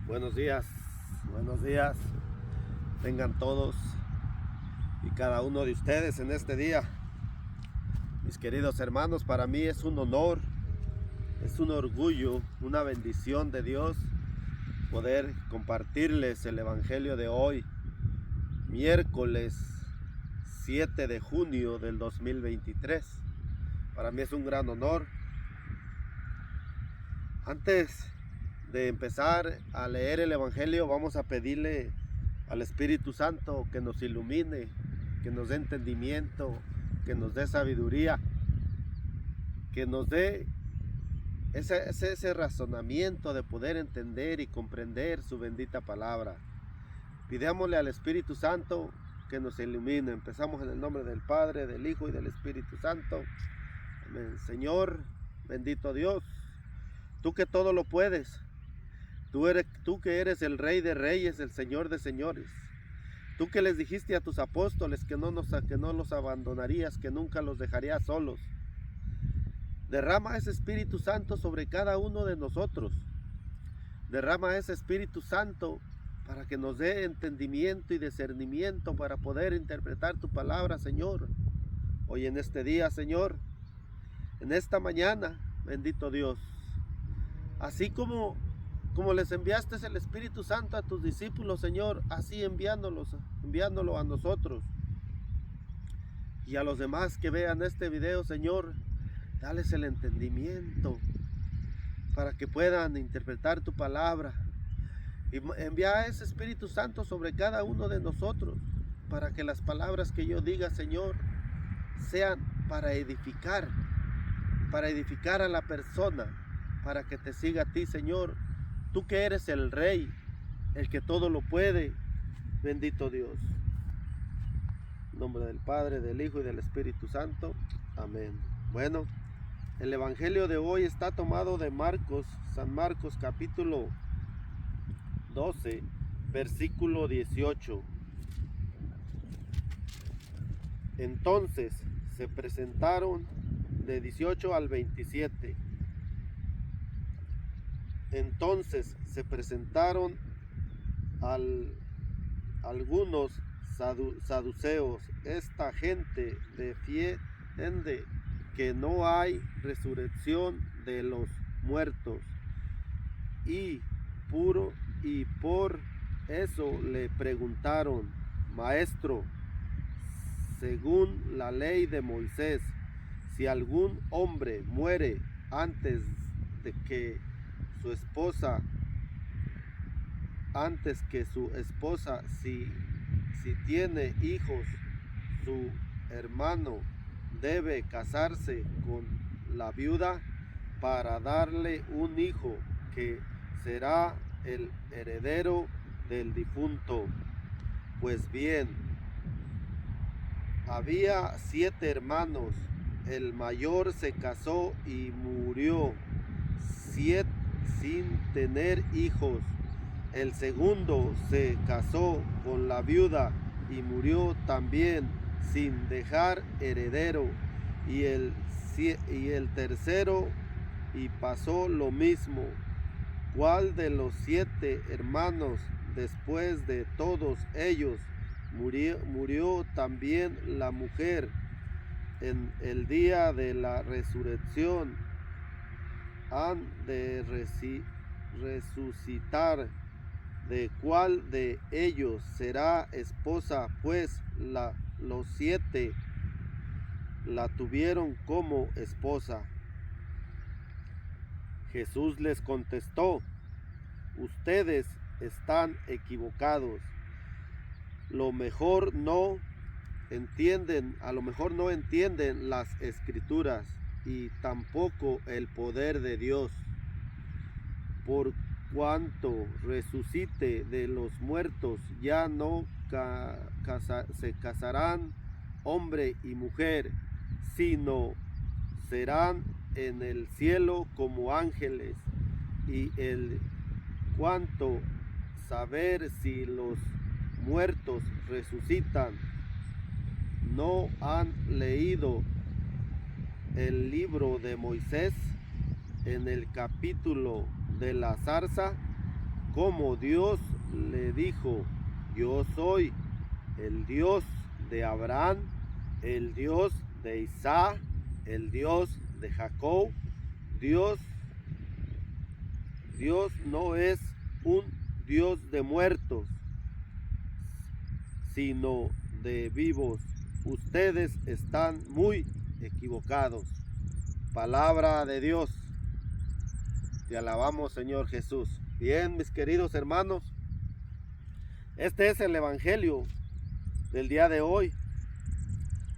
Buenos días, tengan todos y cada uno de ustedes en este día. Mis queridos hermanos, para mí es un honor, es un orgullo, una bendición de Dios poder compartirles el Evangelio de hoy, miércoles 7 de junio del 2023. Para mí es un gran honor. Antes de empezar a leer el Evangelio, vamos a pedirle al Espíritu Santo que nos ilumine, que nos dé entendimiento, que nos dé sabiduría, que nos dé ese razonamiento de poder entender y comprender su bendita palabra. Pidámosle al Espíritu Santo que nos ilumine. Empezamos en el nombre del Padre, del Hijo y del Espíritu Santo. Amén. Señor, bendito Dios, tú que todo lo puedes, tú que eres el Rey de Reyes, el Señor de Señores. Tú que les dijiste a tus apóstoles que no los abandonarías, que nunca los dejarías solos. Derrama ese Espíritu Santo sobre cada uno de nosotros. Derrama ese Espíritu Santo para que nos dé entendimiento y discernimiento para poder interpretar tu palabra, Señor. Hoy en este día, Señor, en esta mañana, bendito Dios. Así como les enviaste el Espíritu Santo a tus discípulos, Señor, así enviándolo a nosotros. Y a los demás que vean este video, Señor, dales el entendimiento para que puedan interpretar tu palabra. Y envía ese Espíritu Santo sobre cada uno de nosotros, para que las palabras que yo diga, Señor, sean para edificar a la persona, para que te siga a ti, Señor. Tú que eres el Rey, el que todo lo puede, bendito Dios. En nombre del Padre, del Hijo y del Espíritu Santo. Amén. Bueno, el Evangelio de hoy está tomado de Marcos, San Marcos capítulo 12, versículo 18. Entonces se presentaron de 18 al 27. Entonces se presentaron algunos saduceos. Esta gente defiende que no hay resurrección de los muertos y por eso le preguntaron: Maestro, según la ley de Moisés, si algún hombre muere antes que su esposa, si tiene hijos, su hermano debe casarse con la viuda para darle un hijo que será el heredero del difunto. Pues bien, había 7 hermanos. El mayor se casó y murió sin tener hijos. El segundo se casó con la viuda y murió también sin dejar heredero. Y el tercero, y pasó lo mismo. ¿Cuál de los 7 hermanos, después de todos ellos, murió también la mujer en el día de la resurrección? Han de resucitar. ¿De cuál de ellos será esposa? Pues los 7 la tuvieron como esposa. Jesús les contestó: ustedes están equivocados. A lo mejor no entienden las Escrituras y tampoco el poder de Dios. Por cuanto resucite de los muertos, ya no se casarán hombre y mujer, sino serán en el cielo como ángeles. Y el cuanto saber si los muertos resucitan, ¿no han leído el libro de Moisés en el capítulo de la zarza? como Dios le dijo: yo soy el Dios de Abraham, el Dios de Isaac, el Dios de Jacob. Dios no es un Dios de muertos, sino de vivos. Ustedes están muy equivocados. Palabra de Dios. Te alabamos, Señor Jesús. Bien, mis queridos hermanos, este es el evangelio del día de hoy.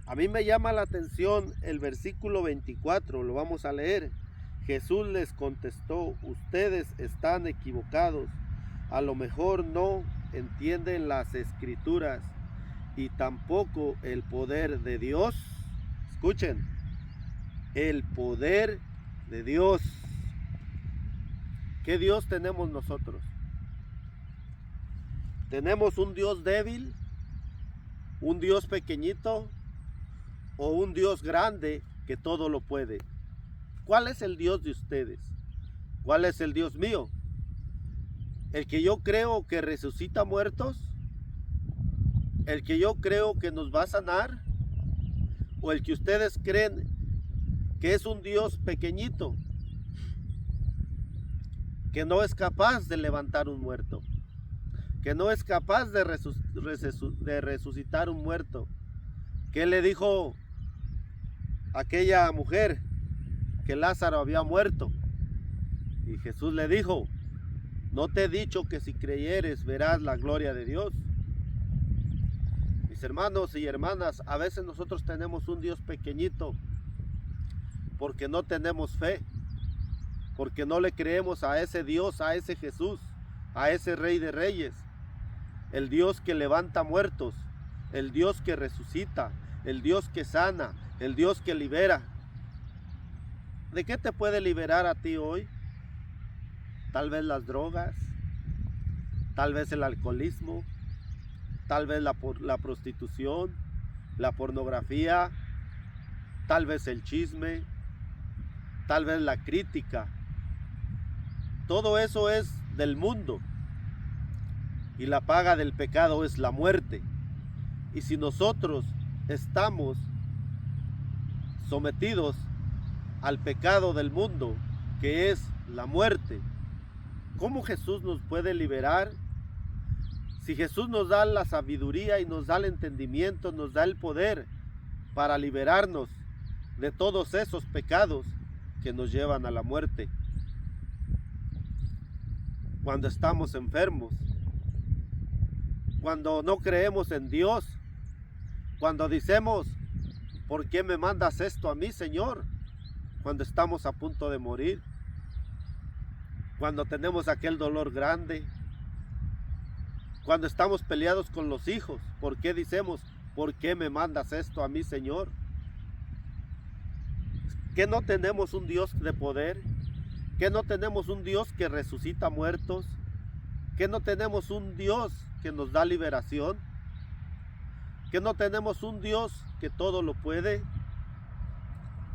A mí me llama la atención el versículo 24, lo vamos a leer. Jesús les contestó: ustedes están equivocados, a lo mejor no entienden las escrituras y tampoco el poder de Dios. Escuchen, el poder de Dios. ¿Qué Dios tenemos nosotros? ¿Tenemos un Dios débil? ¿Un Dios pequeñito? ¿O un Dios grande que todo lo puede? ¿Cuál es el Dios de ustedes? ¿Cuál es el Dios mío? ¿El que yo creo que resucita muertos? ¿El que yo creo que nos va a sanar? ¿O el que ustedes creen que es un Dios pequeñito, que no es capaz de levantar un muerto, que no es capaz de resucitar un muerto? ¿Qué le dijo aquella mujer? Que Lázaro había muerto. Y Jesús le dijo: ¿no te he dicho que si creyeres verás la gloria de Dios? Mis hermanos y hermanas, a veces nosotros tenemos un Dios pequeñito porque no tenemos fe, porque no le creemos a ese Dios, a ese Jesús, a ese Rey de Reyes, el Dios que levanta muertos, el Dios que resucita, el Dios que sana, el Dios que libera. ¿De qué te puede liberar a ti hoy? Tal vez las drogas, tal vez el alcoholismo, tal vez la prostitución, la pornografía, tal vez el chisme, tal vez la crítica. Todo eso es del mundo y la paga del pecado es la muerte. Y si nosotros estamos sometidos al pecado del mundo, que es la muerte, ¿cómo Jesús nos puede liberar? Si Jesús nos da la sabiduría y nos da el entendimiento, nos da el poder para liberarnos de todos esos pecados que nos llevan a la muerte. Cuando estamos enfermos, cuando no creemos en Dios, cuando decimos: ¿por qué me mandas esto a mí, Señor? Cuando estamos a punto de morir, cuando tenemos aquel dolor grande, cuando estamos peleados con los hijos, ¿por qué decimos: ¿por qué me mandas esto a mí, Señor? ¿Que no tenemos un Dios de poder? ¿Que no tenemos un Dios que resucita muertos? ¿Que no tenemos un Dios que nos da liberación? ¿Que no tenemos un Dios que todo lo puede?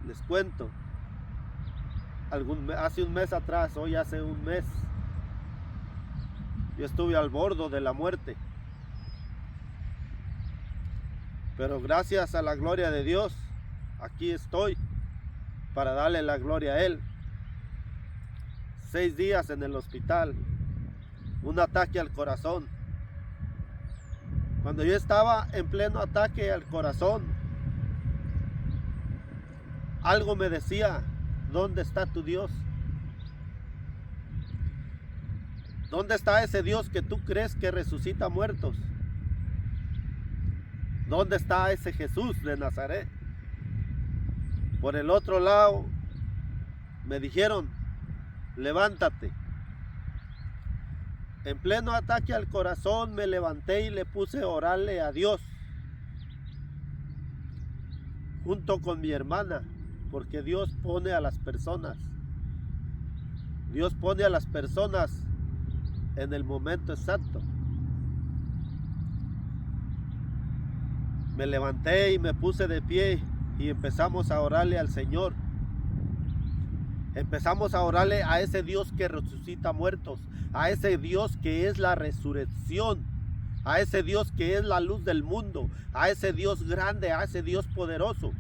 Les cuento, hace un mes atrás, hoy hace un mes, yo estuve al borde de la muerte. Pero gracias a la gloria de Dios, aquí estoy para darle la gloria a Él. 6 días en el hospital, un ataque al corazón. Cuando yo estaba en pleno ataque al corazón, algo me decía: ¿dónde está tu Dios? ¿Dónde está ese Dios que tú crees que resucita muertos? ¿Dónde está ese Jesús de Nazaret? Por el otro lado, me dijeron: levántate. En pleno ataque al corazón me levanté y le puse a orarle a Dios, junto con mi hermana, porque Dios pone a las personas. Dios pone a las personas en el momento exacto. Me levanté y me puse de pie y empezamos a orarle al Señor. Empezamos a orarle a ese Dios que resucita muertos, a ese Dios que es la resurrección, a ese Dios que es la luz del mundo, a ese Dios grande, a ese Dios poderoso.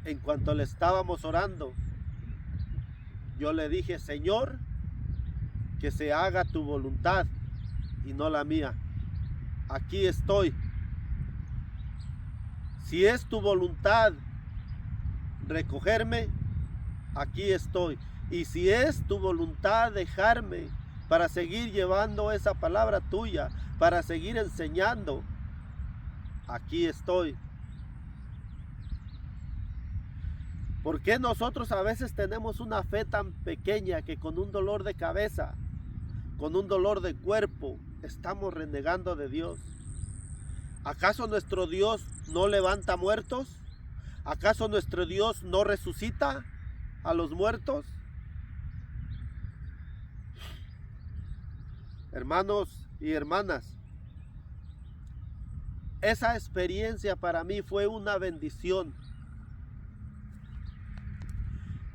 En cuanto le estábamos orando, yo le dije: Señor, que se haga tu voluntad y no la mía. Aquí estoy. Si es tu voluntad recogerme, aquí estoy. Y si es tu voluntad dejarme para seguir llevando esa palabra tuya, para seguir enseñando, aquí estoy. ¿Por qué nosotros a veces tenemos una fe tan pequeña que con un dolor de cabeza, con un dolor de cuerpo, estamos renegando de Dios? ¿Acaso nuestro Dios no levanta muertos? ¿Acaso nuestro Dios no resucita a los muertos? Hermanos y hermanas, esa experiencia para mí fue una bendición.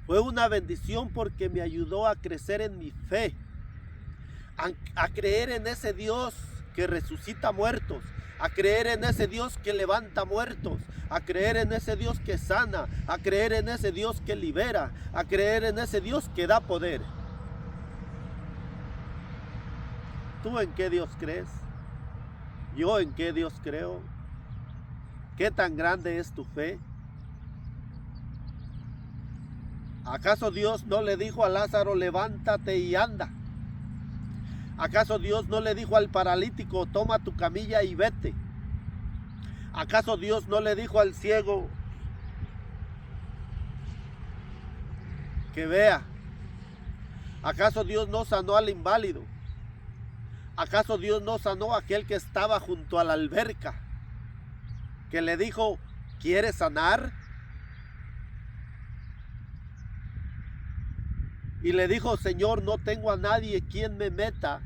Fue una bendición porque me ayudó a crecer en mi fe, a creer en ese Dios que resucita muertos, a creer en ese Dios que levanta muertos, a creer en ese Dios que sana, a creer en ese Dios que libera, a creer en ese Dios que da poder. ¿Tú en qué Dios crees? ¿Yo en qué Dios creo? ¿Qué tan grande es tu fe? ¿Acaso Dios no le dijo a Lázaro: levántate y anda? ¿Acaso Dios no le dijo al paralítico: toma tu camilla y vete? ¿Acaso Dios no le dijo al ciego que vea? ¿Acaso Dios no sanó al inválido? ¿Acaso Dios no sanó a aquel que estaba junto a la alberca, que le dijo: ¿quieres sanar? Y le dijo: Señor, no tengo a nadie quien me meta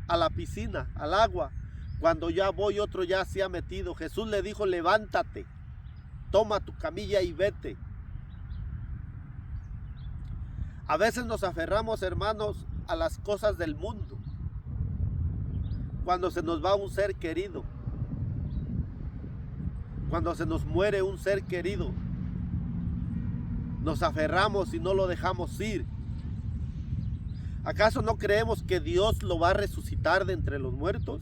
a la piscina, al agua, cuando ya voy, otro ya se ha metido. Jesús le dijo: levántate, toma tu camilla y vete. A veces nos aferramos, hermanos, a las cosas del mundo. Cuando se nos va un ser querido, cuando se nos muere un ser querido, nos aferramos y no lo dejamos ir. ¿Acaso no creemos que Dios lo va a resucitar de entre los muertos?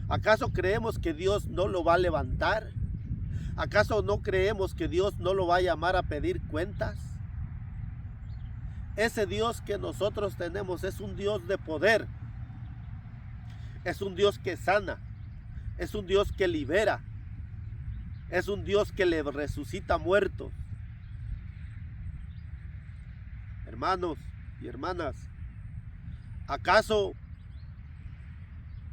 ¿Acaso creemos que Dios no lo va a levantar? ¿Acaso no creemos que Dios no lo va a llamar a pedir cuentas? Ese Dios que nosotros tenemos es un Dios de poder. Es un Dios que sana. Es un Dios que libera. Es un Dios que le resucita muertos. Hermanos y hermanas, ¿acaso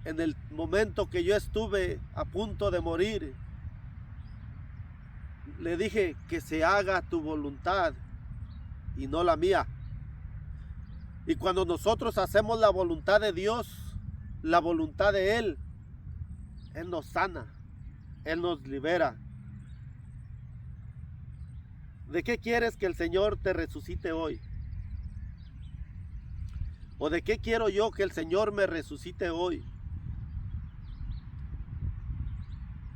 en el momento que yo estuve a punto de morir, le dije: que se haga tu voluntad y no la mía? Y cuando nosotros hacemos la voluntad de Dios, la voluntad de Él, Él nos sana, Él nos libera. ¿De qué quieres que el Señor te resucite hoy? ¿O de qué quiero yo que el Señor me resucite hoy?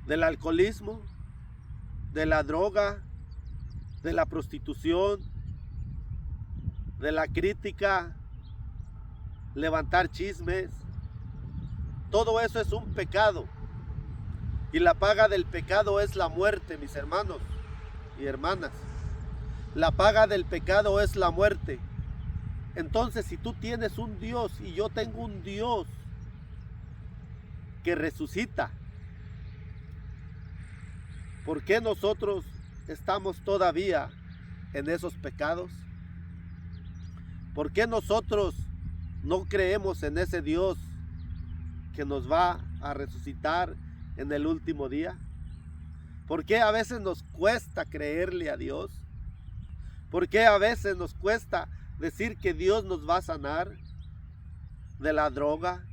¿Del alcoholismo? ¿De la droga? ¿De la prostitución? ¿De la crítica? ¿Levantar chismes? Todo eso es un pecado. Y la paga del pecado es la muerte, mis hermanos y hermanas. La paga del pecado es la muerte. Entonces, si tú tienes un Dios y yo tengo un Dios que resucita, ¿por qué nosotros estamos todavía en esos pecados? ¿Por qué nosotros no creemos en ese Dios que nos va a resucitar en el último día? ¿Por qué a veces nos cuesta creerle a Dios? ¿Por qué a veces nos cuesta decir que Dios nos va a sanar de la droga,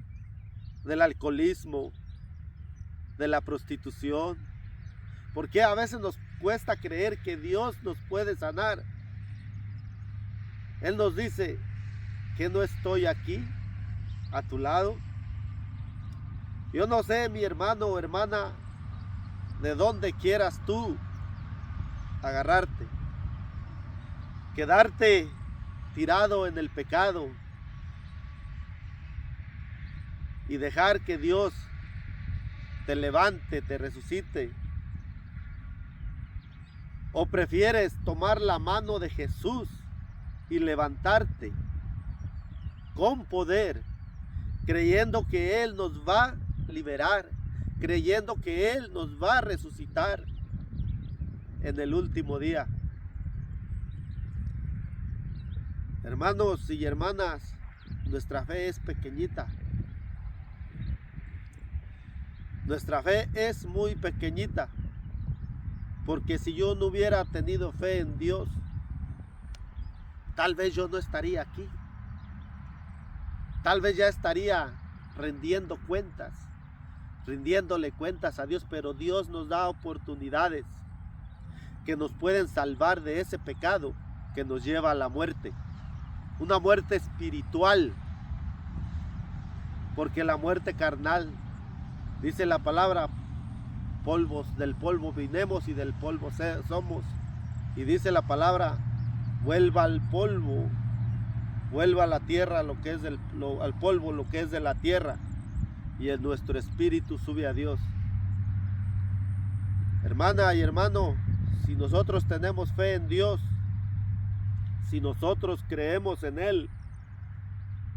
del alcoholismo, de la prostitución? ¿Por qué a veces nos cuesta creer que Dios nos puede sanar Él nos dice que no estoy aquí a tu lado. Yo no sé, mi hermano o hermana, de dónde quieras tú agarrarte, quedarte tirado en el pecado y dejar que Dios te levante, te resucite, o prefieres tomar la mano de Jesús y levantarte con poder, creyendo que Él nos va a liberar, creyendo que Él nos va a resucitar en el último día. Hermanos y hermanas, nuestra fe es pequeñita. Nuestra fe es muy pequeñita, porque si yo no hubiera tenido fe en Dios, tal vez yo no estaría aquí. Tal vez ya estaría rindiéndole cuentas a Dios, pero Dios nos da oportunidades que nos pueden salvar de ese pecado que nos lleva a la muerte. Una muerte espiritual, porque la muerte carnal, dice la palabra, del polvo vinimos y del polvo somos. Y dice la palabra, vuelva al polvo, vuelva a la tierra lo que es al polvo lo que es de la tierra, y en nuestro espíritu sube a Dios. Hermana y hermano, si nosotros tenemos fe en Dios, si nosotros creemos en Él,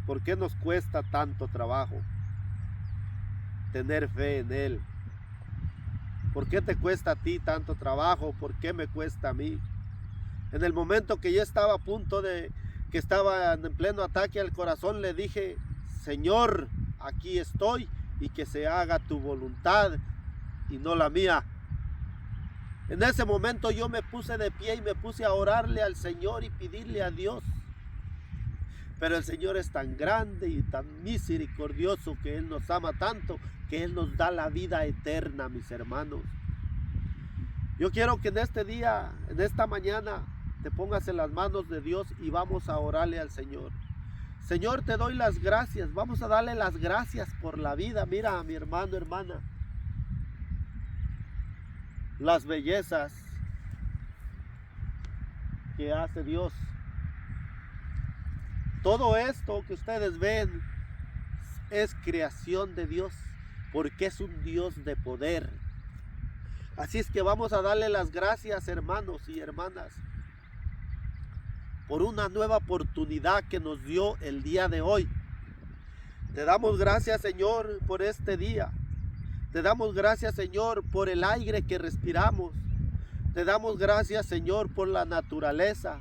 ¿por qué nos cuesta tanto trabajo tener fe en Él? ¿Por qué te cuesta a ti tanto trabajo? ¿Por qué me cuesta a mí? En el momento que yo estaba a punto que estaba en pleno ataque al corazón, le dije, Señor, aquí estoy y que se haga tu voluntad y no la mía. En ese momento yo me puse de pie y me puse a orarle al Señor y pedirle a Dios. Pero el Señor es tan grande y tan misericordioso, que Él nos ama tanto, que Él nos da la vida eterna, mis hermanos. Yo quiero que en este día, en esta mañana, te pongas en las manos de Dios y vamos a orarle al Señor. Señor, te doy las gracias. Vamos a darle las gracias por la vida. Mira, mi hermano, hermana, las bellezas que hace Dios. Todo esto que ustedes ven es creación de Dios, porque es un Dios de poder. Así es que vamos a darle las gracias, hermanos y hermanas, por una nueva oportunidad que nos dio el día de hoy. Te damos gracias, Señor, por este día. Te damos gracias, Señor, por el aire que respiramos. Te damos gracias, Señor, por la naturaleza.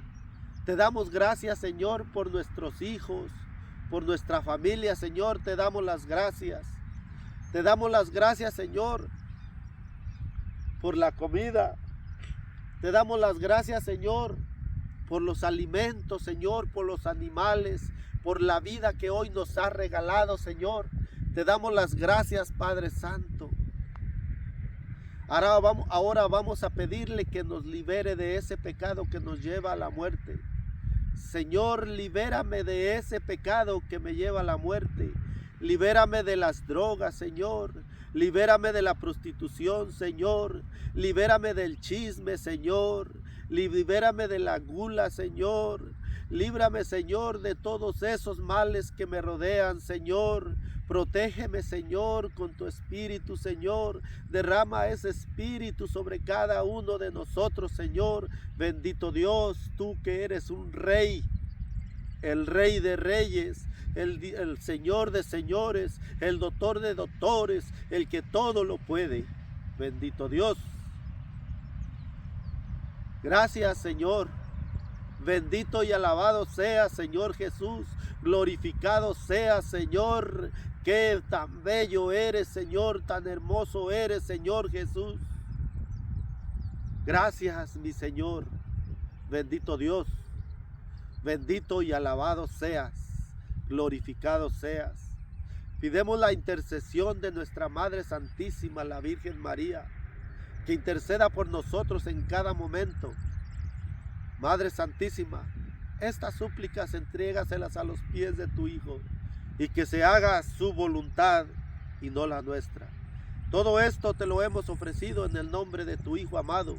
Te damos gracias, Señor, por nuestros hijos, por nuestra familia, Señor. Te damos las gracias. Te damos las gracias, Señor, por la comida. Te damos las gracias, Señor, por los alimentos, Señor, por los animales, por la vida que hoy nos has regalado, Señor. Te damos las gracias, Padre Santo. Ahora vamos a pedirle que nos libere de ese pecado que nos lleva a la muerte. Señor, libérame de ese pecado que me lleva a la muerte. Libérame de las drogas, Señor. Libérame de la prostitución, Señor. Libérame del chisme, Señor. Libérame de la gula, Señor. Líbrame, Señor, de todos esos males que me rodean, Señor. Protégeme, Señor, con tu espíritu, Señor. Derrama ese espíritu sobre cada uno de nosotros, Señor. Bendito Dios, tú que eres un rey, el Rey de reyes, el Señor de señores, el doctor de doctores, el que todo lo puede. Bendito Dios. Gracias, Señor. Bendito y alabado sea, Señor Jesús. Glorificado sea, Señor. Que tan bello eres, Señor. Tan hermoso eres, Señor Jesús. Gracias, mi Señor. Bendito Dios. Bendito y alabado seas. Glorificado seas. Pidemos la intercesión de nuestra Madre Santísima, la Virgen María, que interceda por nosotros en cada momento. Madre Santísima, estas súplicas entrégaselas a los pies de tu Hijo, y que se haga su voluntad y no la nuestra. Todo esto te lo hemos ofrecido en el nombre de tu Hijo amado,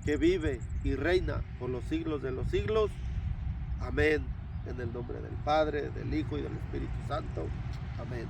que vive y reina por los siglos de los siglos. Amén. En el nombre del Padre, del Hijo y del Espíritu Santo. Amén.